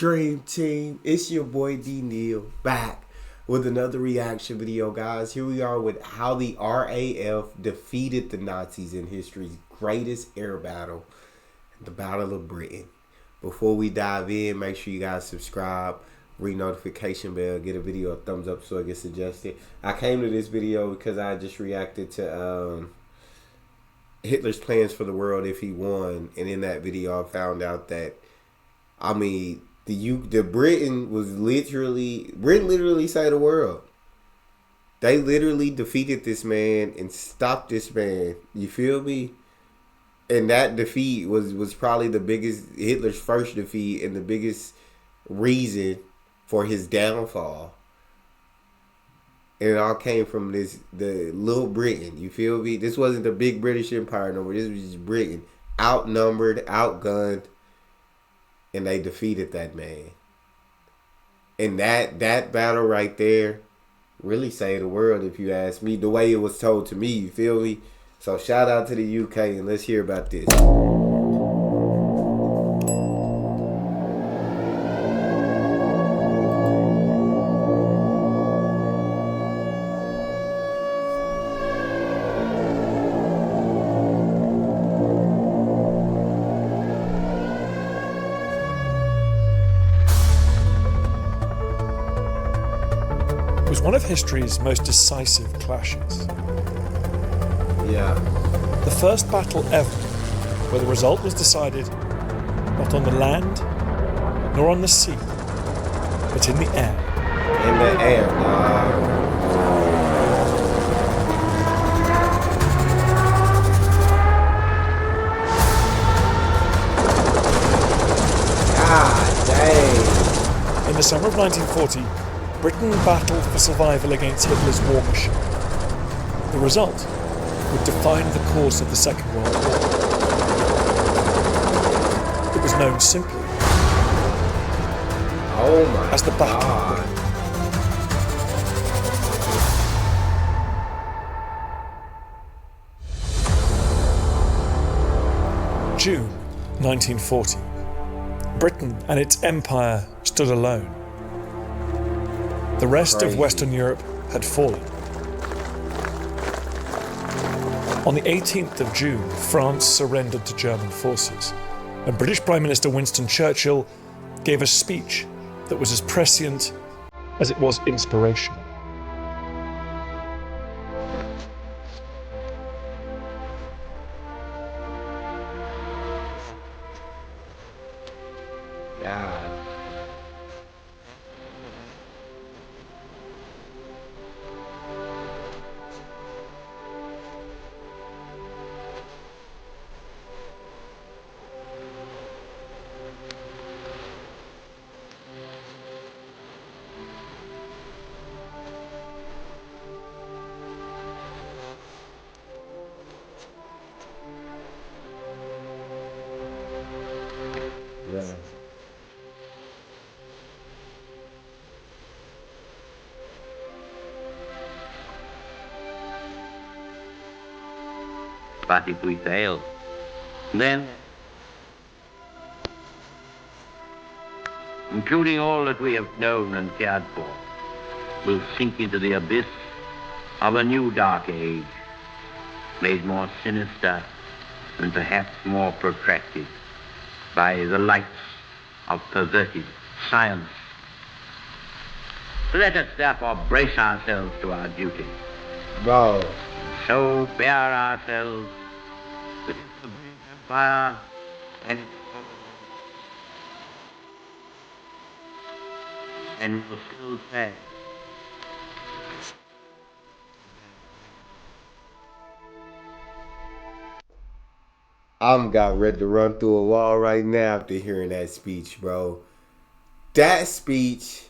Dream Team, it's your boy Neal back with another reaction video, guys. Here we are with how the RAF defeated the Nazis in history's greatest air battle, the Battle of Britain. Before we dive in, make sure you guys subscribe, ring notification bell, get a video a thumbs up so it gets suggested. I came to this video because I just reacted to Hitler's plans for the world if he won, and in that video I found out that Britain literally saved the world. They literally defeated this man and stopped this man. You feel me? And that defeat was probably the biggest, Hitler's first defeat and the biggest reason for his downfall. And it all came from the little Britain. You feel me? This wasn't the big British Empire no more. This was just Britain. Outnumbered, outgunned. And they defeated that man. And that battle right there really saved the world, if you ask me. The way it was told to me, you feel me? So shout out to the UK and let's hear about this. It was one of history's most decisive clashes. Yeah. The first battle ever where the result was decided not on the land nor on the sea, but in the air. In the air, God dang. In the summer of 1940, Britain battled for survival against Hitler's war machine. The result would define the course of the Second World War. It was known simply as the Battle of Britain. June 1940. Britain and its empire stood alone. The rest of Western Europe had fallen. On the 18th of June, France surrendered to German forces, and British Prime Minister Winston Churchill gave a speech that was as prescient as it was inspirational. God. Yeah. But if we fail, then, including all that we have known and cared for, will sink into the abyss of a new dark age, made more sinister and perhaps more protracted by the lights of perverted science. Let us therefore brace ourselves to our duty. Bro. So bear ourselves with the empire and fulfill faith. I'm got ready to run through a wall right now after hearing that speech, bro. That speech,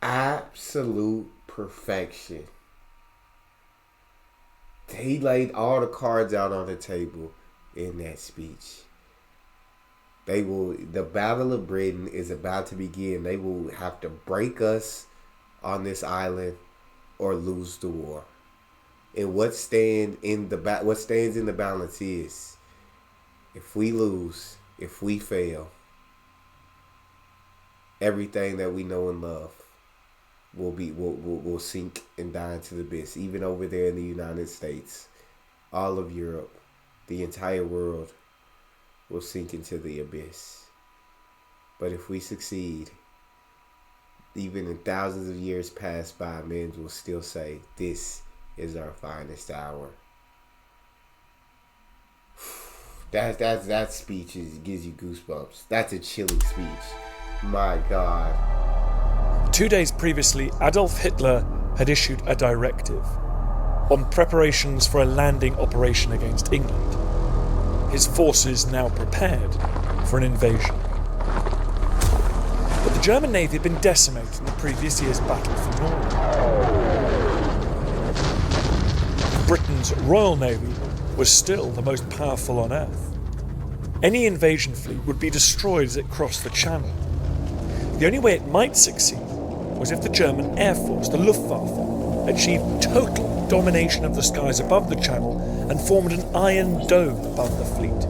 absolute perfection. He laid all the cards out on the table in that speech. The Battle of Britain is about to begin. They will have to break us on this island or lose the war. And what stands in the balance is, if we lose, if we fail, everything that we know and love will sink and die into the abyss. Even over there in the United States, all of Europe, the entire world will sink into the abyss. But if we succeed, even in thousands of years pass by, men will still say, this is our finest hour. That speech gives you goosebumps. That's a chilling speech. My God. 2 days previously, Adolf Hitler had issued a directive on preparations for a landing operation against England. His forces now prepared for an invasion. But the German Navy had been decimated in the previous year's battle for Norway. Britain's Royal Navy was still the most powerful on Earth. Any invasion fleet would be destroyed as it crossed the Channel. The only way it might succeed was if the German Air Force, the Luftwaffe, achieved total domination of the skies above the Channel and formed an iron dome above the fleet.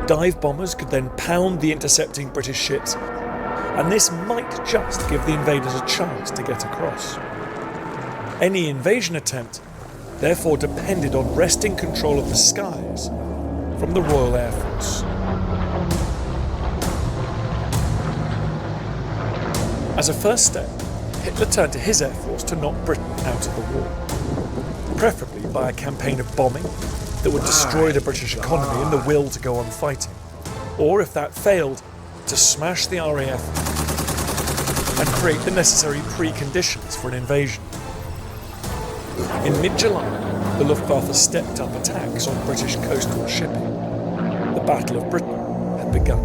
Dive bombers could then pound the intercepting British ships, and this might just give the invaders a chance to get across. Any invasion attempt therefore depended on wresting control of the skies from the Royal Air Force. As a first step, Hitler turned to his Air Force to knock Britain out of the war, preferably by a campaign of bombing that would destroy the British economy and the will to go on fighting, or if that failed, to smash the RAF and create the necessary preconditions for an invasion. In mid-July, the Luftwaffe stepped up attacks on British coastal shipping. The Battle of Britain had begun.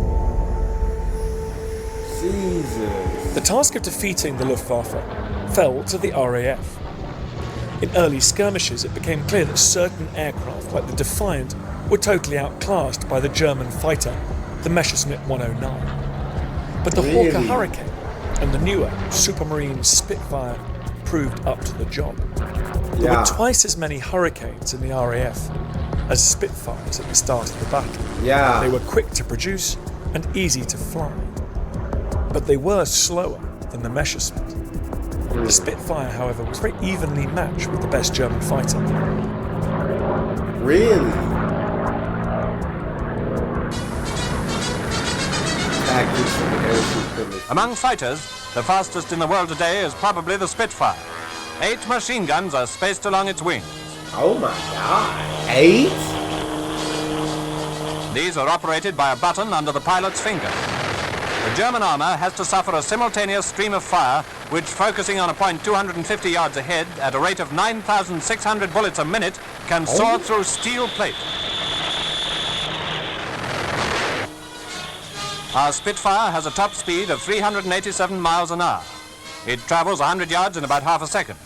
Jesus. The task of defeating the Luftwaffe fell to the RAF. In early skirmishes, it became clear that certain aircraft, like the Defiant, were totally outclassed by the German fighter, the Messerschmitt 109. But the Hawker Hurricane and the newer Supermarine Spitfire proved up to the job. There were twice as many Hurricanes in the RAF as Spitfires at the start of the battle. They were quick to produce and easy to fly. But they were slower than the Messerschmitt. The Spitfire, however, was very evenly matched with the best German fighter. Really? Among fighters, the fastest in the world today is probably the Spitfire. 8 machine guns are spaced along its wings. Oh my God. 8? These are operated by a button under the pilot's finger. The German armour has to suffer a simultaneous stream of fire, which, focusing on a point 250 yards ahead at a rate of 9,600 bullets a minute, can soar through steel plate. Our Spitfire has a top speed of 387 miles an hour. It travels 100 yards in about half a second.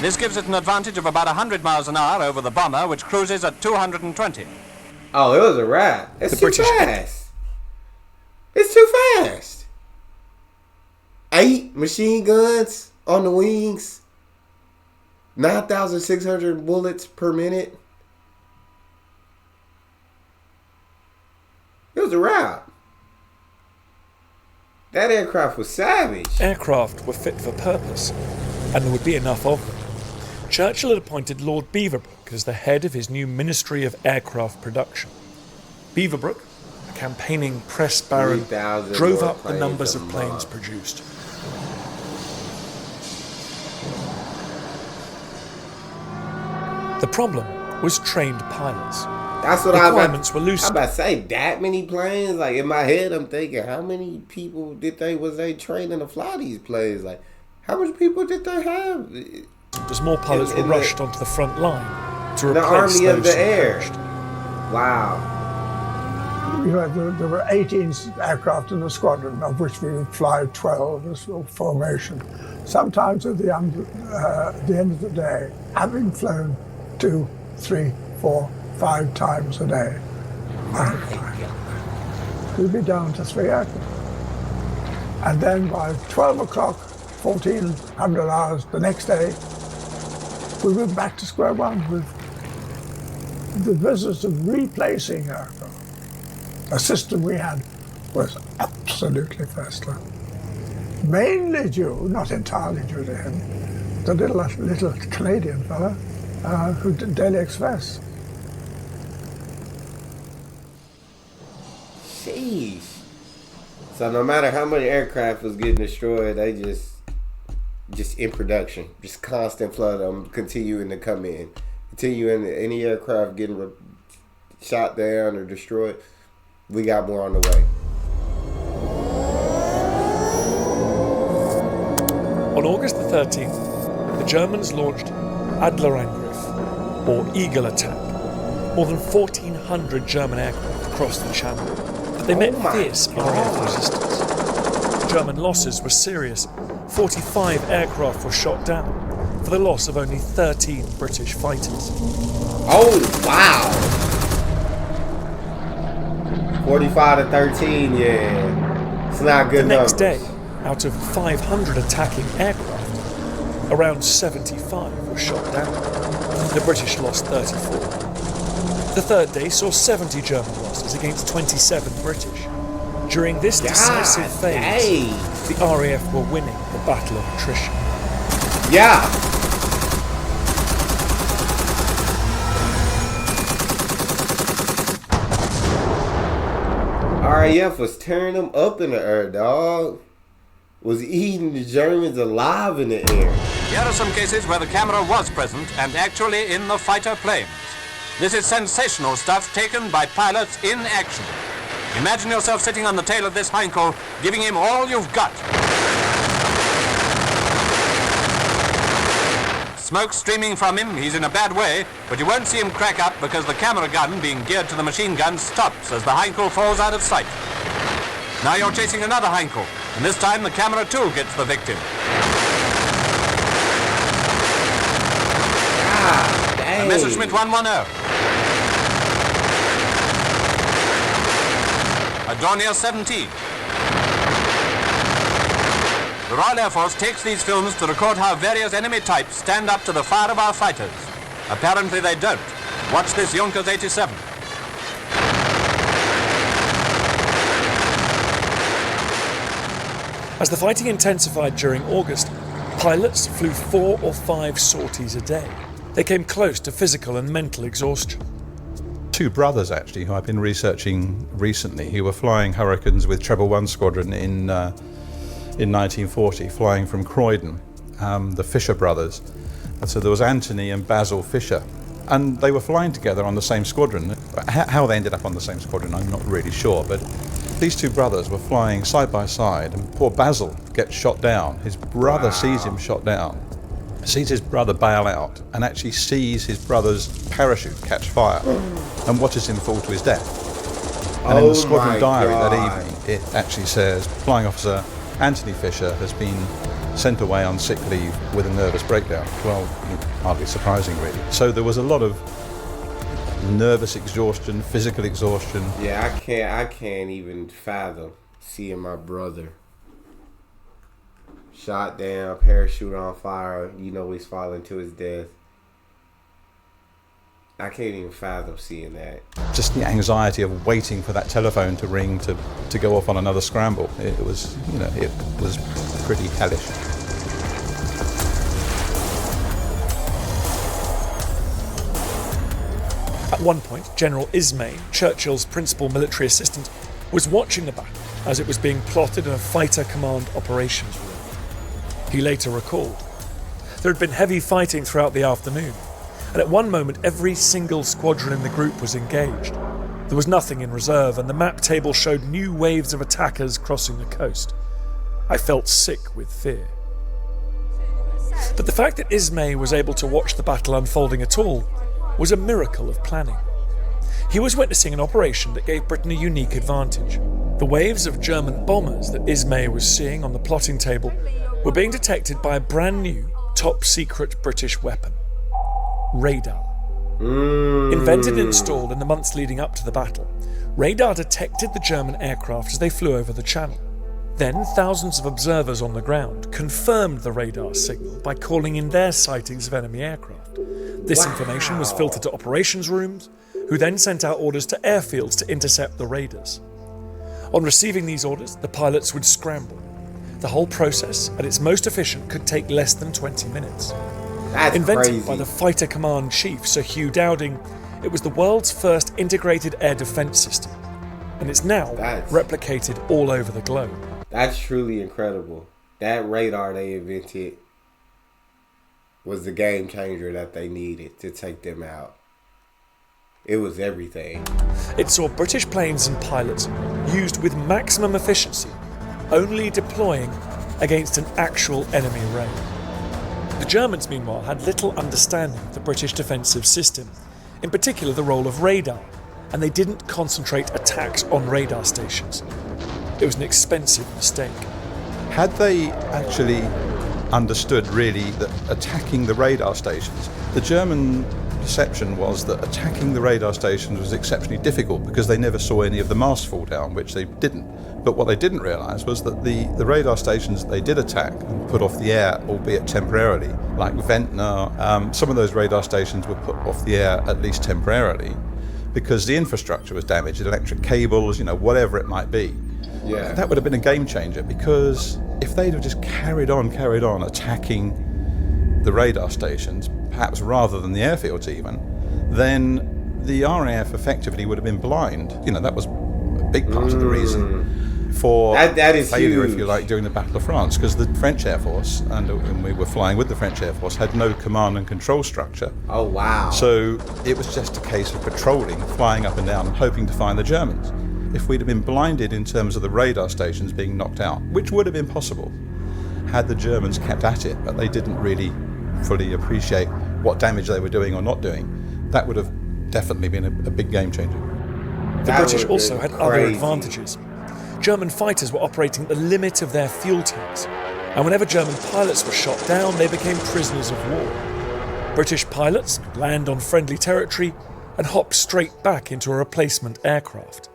This gives it an advantage of about 100 miles an hour over the bomber, which cruises at 220. Oh, it was a wrap. It's too fast. It's too fast. 8 machine guns on the wings. 9,600 bullets per minute. It was a wrap. That aircraft was savage. Aircraft were fit for purpose, and there would be enough of them. Churchill had appointed Lord Beaverbrook as the head of his new Ministry of Aircraft Production. Beaverbrook, a campaigning press baron, drove up the numbers of planes produced. The problem was trained pilots. That's what requirements were loose. I'm about to say, that many planes? Like, in my head, I'm thinking, how many people was they training to fly these planes? Like, how many people did they have? As more pilots were rushed onto the front line to replace the army of the air. perished. Wow. There were 18 aircraft in the squadron, of which we would fly 12 as a formation. Sometimes at the end of the day, having flown 2, 3, 4, 5 times a day, we'd be down to 3 aircraft. And then by 12 o'clock, 1400 hours the next day, we were back to square one with the business of replacing aircraft. A system we had was absolutely first class. Mainly due, not entirely due to him, the little Canadian fellow who did Daily Express. Sheesh. So no matter how many aircraft was getting destroyed, they just in production, just constant flood of them continuing to come in. Continuing any aircraft getting shot down or destroyed, we got more on the way. On August the 13th, the Germans launched Adlerangriff, or Eagle Attack. More than 1,400 German aircraft crossed the channel, but they met fierce RAF resistance. German losses were serious. 45 aircraft were shot down, for the loss of only 13 British fighters. Oh, wow. 45 to 13, yeah. It's not good The next numbers. day, out of 500 attacking aircraft, around 75 were shot down. The British lost 34. The third day saw 70 German losses against 27 British. During this decisive phase, the RAF were winning the battle of attrition. Yeah. RAF was tearing them up in the air, dog. Was eating the Germans alive in the air. Here are some cases where the camera was present and actually in the fighter planes. This is sensational stuff taken by pilots in action. Imagine yourself sitting on the tail of this Heinkel, giving him all you've got. Smoke streaming from him, he's in a bad way, but you won't see him crack up because the camera gun, being geared to the machine gun, stops as the Heinkel falls out of sight. Now you're chasing another Heinkel, and this time the camera too gets the victim. Dang. Messerschmitt 110. A Dornier 17. The Royal Air Force takes these films to record how various enemy types stand up to the fire of our fighters. Apparently they don't. Watch this Junkers 87. As the fighting intensified during August, pilots flew 4 or 5 sorties a day. They came close to physical and mental exhaustion. 2 brothers, actually, who I've been researching recently, who were flying Hurricanes with Treble 1 Squadron in 1940, flying from Croydon, the Fisher brothers. And so there was Anthony and Basil Fisher, and they were flying together on the same squadron. How they ended up on the same squadron, I'm not really sure, but these 2 brothers were flying side by side, and poor Basil gets shot down. His brother sees him shot down, sees his brother bail out, and actually sees his brother's parachute catch fire, and watches him fall to his death. And in the squadron diary that evening, it actually says, Flying Officer Anthony Fisher has been sent away on sick leave with a nervous breakdown. Well, hardly surprising, really. So there was a lot of nervous exhaustion, physical exhaustion. Yeah, I can't even fathom seeing my brother shot down, parachute on fire, he's falling to his death. I can't even fathom seeing that. Just the anxiety of waiting for that telephone to ring to go off on another scramble. It was, it was pretty hellish. At one point, General Ismay, Churchill's principal military assistant, was watching the battle as it was being plotted in a fighter command operations room. He later recalled, there had been heavy fighting throughout the afternoon, and at one moment every single squadron in the group was engaged. There was nothing in reserve, and the map table showed new waves of attackers crossing the coast. I felt sick with fear. But the fact that Ismay was able to watch the battle unfolding at all was a miracle of planning. He was witnessing an operation that gave Britain a unique advantage. The waves of German bombers that Ismay was seeing on the plotting table were being detected by a brand new, top-secret British weapon. Radar. Invented and installed in the months leading up to the battle, radar detected the German aircraft as they flew over the channel. Then thousands of observers on the ground confirmed the radar signal by calling in their sightings of enemy aircraft. This information was filtered to operations rooms, who then sent out orders to airfields to intercept the raiders. On receiving these orders, the pilots would scramble. The whole process, at its most efficient, could take less than 20 minutes. That's Invented crazy. by the Fighter Command Chief, Sir Hugh Dowding, it was the world's first integrated air defence system, and it's now replicated all over the globe. That's truly incredible. That radar they invented was the game changer that they needed to take them out. It was everything. It saw British planes and pilots used with maximum efficiency, only deploying against an actual enemy raid. The Germans, meanwhile, had little understanding of the British defensive system, in particular the role of radar, and they didn't concentrate attacks on radar stations. It was an expensive mistake. Had they actually understood really that attacking the radar stations, the German perception was that attacking the radar stations was exceptionally difficult because they never saw any of the masts fall down, which they didn't. But what they didn't realise was that the radar stations they did attack and put off the air, albeit temporarily, like Ventnor, some of those radar stations were put off the air at least temporarily because the infrastructure was damaged, electric cables, whatever it might be. Yeah. That would have been a game changer, because if they'd have just carried on attacking the radar stations, perhaps rather than the airfields even, then the RAF effectively would have been blind. That was a big part of the reason for that is failure, huge. if you like, during the Battle of France, because the French Air Force, and we were flying with the French Air Force, had no command and control structure. Oh, wow. So it was just a case of patrolling, flying up and down, and hoping to find the Germans. If we'd have been blinded in terms of the radar stations being knocked out, which would have been possible had the Germans kept at it, but they didn't really fully appreciate what damage they were doing or not doing, that would have definitely been a big game changer. The British also had other advantages. German fighters were operating at the limit of their fuel tanks, and whenever German pilots were shot down, they became prisoners of war. British pilots could land on friendly territory and hop straight back into a replacement aircraft.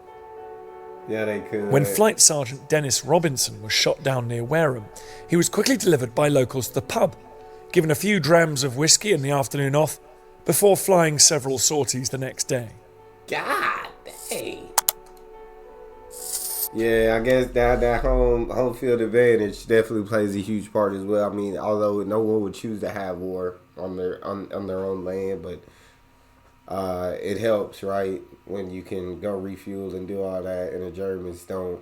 Yeah, they could. When Flight Sergeant Dennis Robinson was shot down near Wareham, he was quickly delivered by locals to the pub, given a few drams of whiskey and the afternoon off, before flying several sorties the next day. God dang. Yeah, I guess that home field advantage definitely plays a huge part as well. I mean, although no one would choose to have war on their own land, but it helps, right, when you can go refuel and do all that, and the Germans don't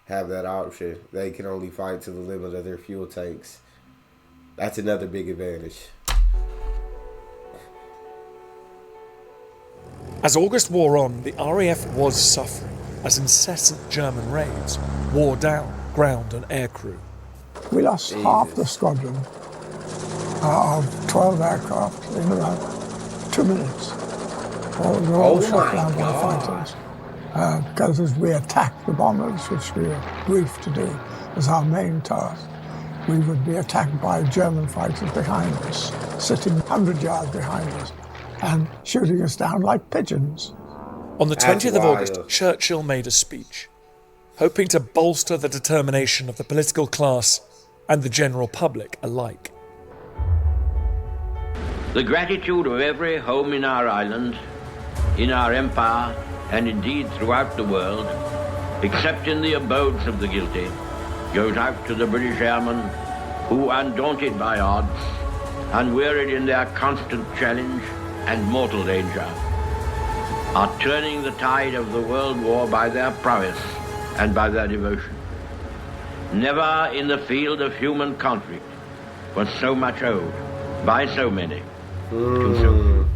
have that option. They can only fight to the limit of their fuel tanks. That's another big advantage. As August wore on, the RAF was suffering as incessant German raids wore down ground and air crew. We lost half the squadron of 12 aircraft in about 2 minutes. They were all shot down by fighters. Because as we attacked the bombers, which we were briefed to do as our main task, we would be attacked by German fighters behind us, sitting 100 yards behind us and shooting us down like pigeons. On the 20th of August, Churchill made a speech, hoping to bolster the determination of the political class and the general public alike. The gratitude of every home in our island, in our empire, and indeed throughout the world, except in the abodes of the guilty, goes out to the British airmen who, undaunted by odds, unwearied in their constant challenge and mortal danger, are turning the tide of the world war by their prowess and by their devotion. Never in the field of human conflict was so much owed by so many to so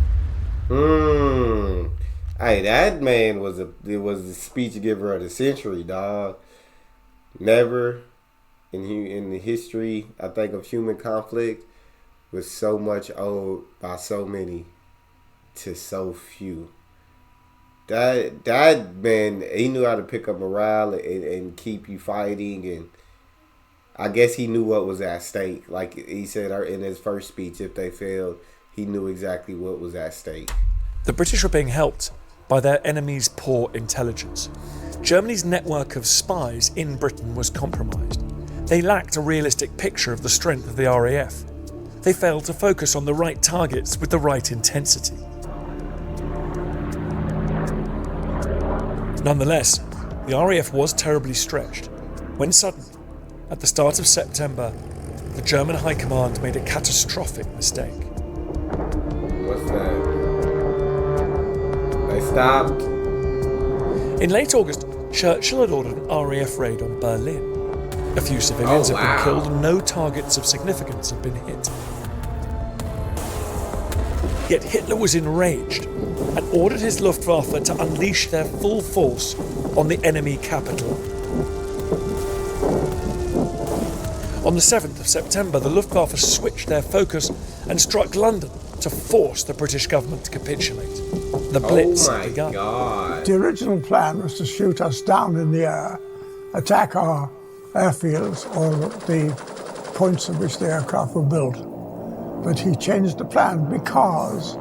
few. Hey, that man was the speech giver of the century, dog. Never in the history, I think, of human conflict was so much owed by so many to so few. That man, he knew how to pick up morale and keep you fighting, and I guess he knew what was at stake. Like he said in his first speech, if they failed, he knew exactly what was at stake. The British were being helped by their enemy's poor intelligence. Germany's network of spies in Britain was compromised. They lacked a realistic picture of the strength of the RAF. They failed to focus on the right targets with the right intensity. Nonetheless, the RAF was terribly stretched when suddenly, at the start of September, the German High Command made a catastrophic mistake. What's that? They stopped. In late August, Churchill had ordered an RAF raid on Berlin. A few civilians had been killed and no targets of significance had been hit. Yet Hitler was enraged and ordered his Luftwaffe to unleash their full force on the enemy capital. On the 7th of September, the Luftwaffe switched their focus and struck London to force the British government to capitulate. The Blitz had begun. God. The original plan was to shoot us down in the air, attack our airfields or the points at which the aircraft were built. But he changed the plan because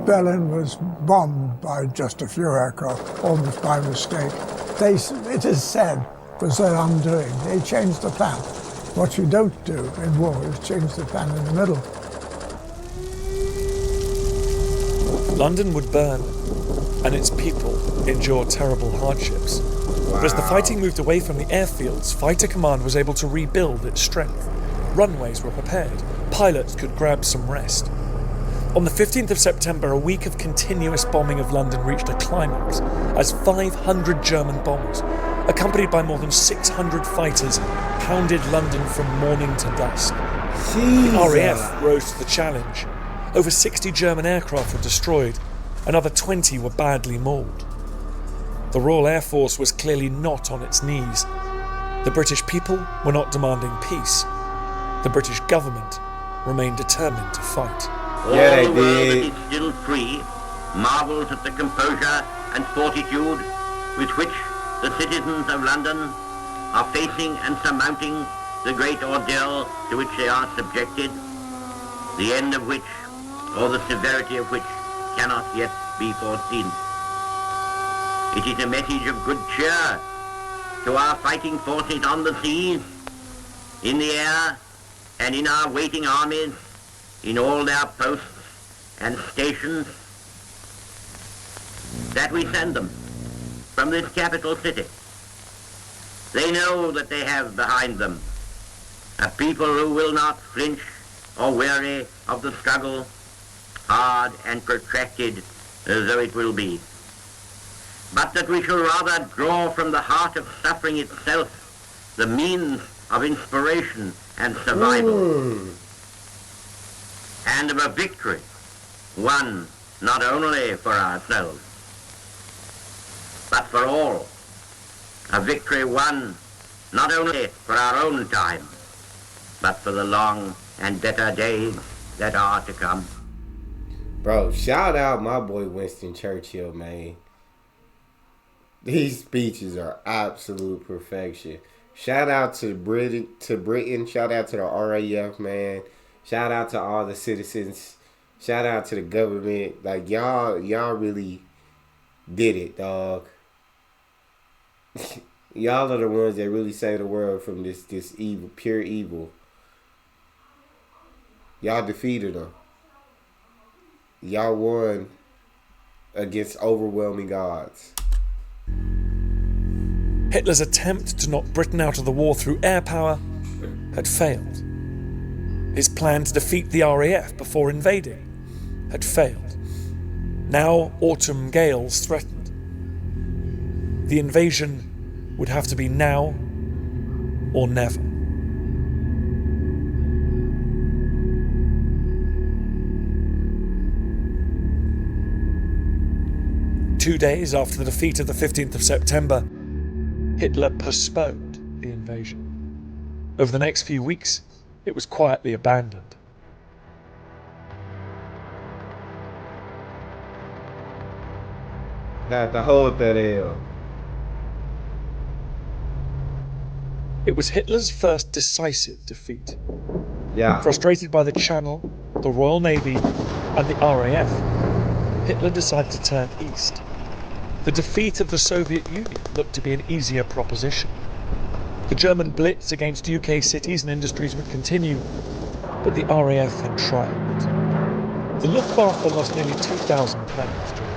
Berlin was bombed by just a few aircraft, almost by mistake. It is said, was their undoing. They changed the plan. What you don't do in war is change the plan in the middle. London would burn, and its people endure terrible hardships. But as the fighting moved away from the airfields, Fighter Command was able to rebuild its strength. Runways were prepared. Pilots could grab some rest. On the 15th of September, a week of continuous bombing of London reached a climax as 500 German bombers, accompanied by more than 600 fighters, pounded London from morning to dusk. The RAF rose to the challenge. Over 60 German aircraft were destroyed. Another 20 were badly mauled. The Royal Air Force was clearly not on its knees. The British people were not demanding peace. The British government remained determined to fight. Yeah, they All the world did. that is still free marvels at the composure and fortitude with which the citizens of London are facing and surmounting the great ordeal to which they are subjected, the end of which, or the severity of which, cannot yet be foreseen. It is a message of good cheer to our fighting forces on the seas, in the air, and in our waiting armies, in all their posts and stations, that we send them from this capital city. They know that they have behind them a people who will not flinch or weary of the struggle, hard and protracted though it will be, but that we shall rather draw from the heart of suffering itself the means of inspiration and survival, and of a victory won not only for ourselves, but for all. A victory won not only for our own time, but for the long and better days that are to come. Bro, shout out my boy Winston Churchill, man. These speeches are absolute perfection. Shout out to Britain. Shout out to the RAF, man. Shout out to all the citizens. Shout out to the government. Like, y'all really did it, dog. Y'all are the ones that really saved the world from this evil, pure evil. Y'all defeated them. Y'all won against overwhelming odds. Hitler's attempt to knock Britain out of the war through air power had failed. His plan to defeat the RAF before invading had failed. Now autumn gales threatened. The invasion would have to be now or never. Two days after the defeat of the 15th of September, Hitler postponed the invasion. Over the next few weeks, it was quietly abandoned. Got to hold that L. It was Hitler's first decisive defeat. Yeah. Frustrated by the Channel, the Royal Navy, and the RAF, Hitler decided to turn east. The defeat of the Soviet Union looked to be an easier proposition. The German blitz against UK cities and industries would continue, but the RAF had triumphed. The Luftwaffe lost nearly 2,000 planes during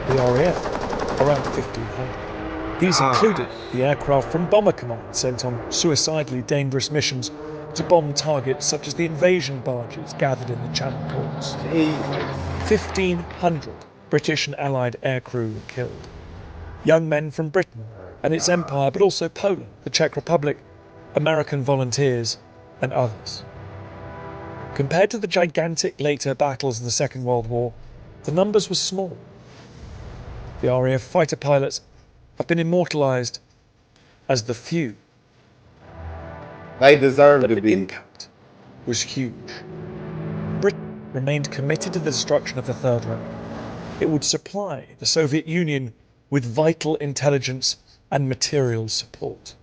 the war. The RAF, around 1,500. These included the aircraft from Bomber Command sent on suicidally dangerous missions to bomb targets such as the invasion barges gathered in the Channel ports. 1,500 British and Allied aircrew were killed. Young men from Britain and its empire, but also Poland, the Czech Republic, American volunteers, and others. Compared to the gigantic later battles in the Second World War, the numbers were small. The RAF fighter pilots have been immortalised as the few. They deserve But to the be. impact was huge. Britain remained committed to the destruction of the Third Reich. It would supply the Soviet Union with vital intelligence and material support.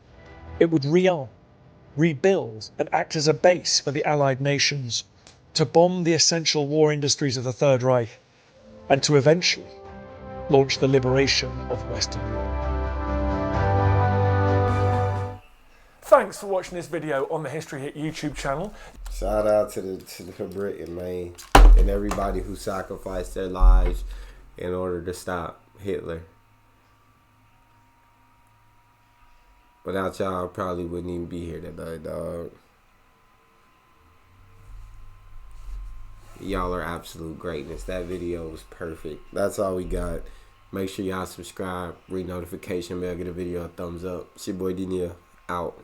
It would rearm, rebuild, and act as a base for the Allied nations to bomb the essential war industries of the Third Reich and to eventually launch the liberation of Western Europe. Thanks for watching this video on the History Hit YouTube channel. Shout out to Britain, man, and everybody who sacrificed their lives in order to stop Hitler. Without y'all, I probably wouldn't even be here today, dog. Y'all are absolute greatness. That video was perfect. That's all we got. Make sure y'all subscribe, ring notification bell, get a video a thumbs up. It's your boy Neal, out.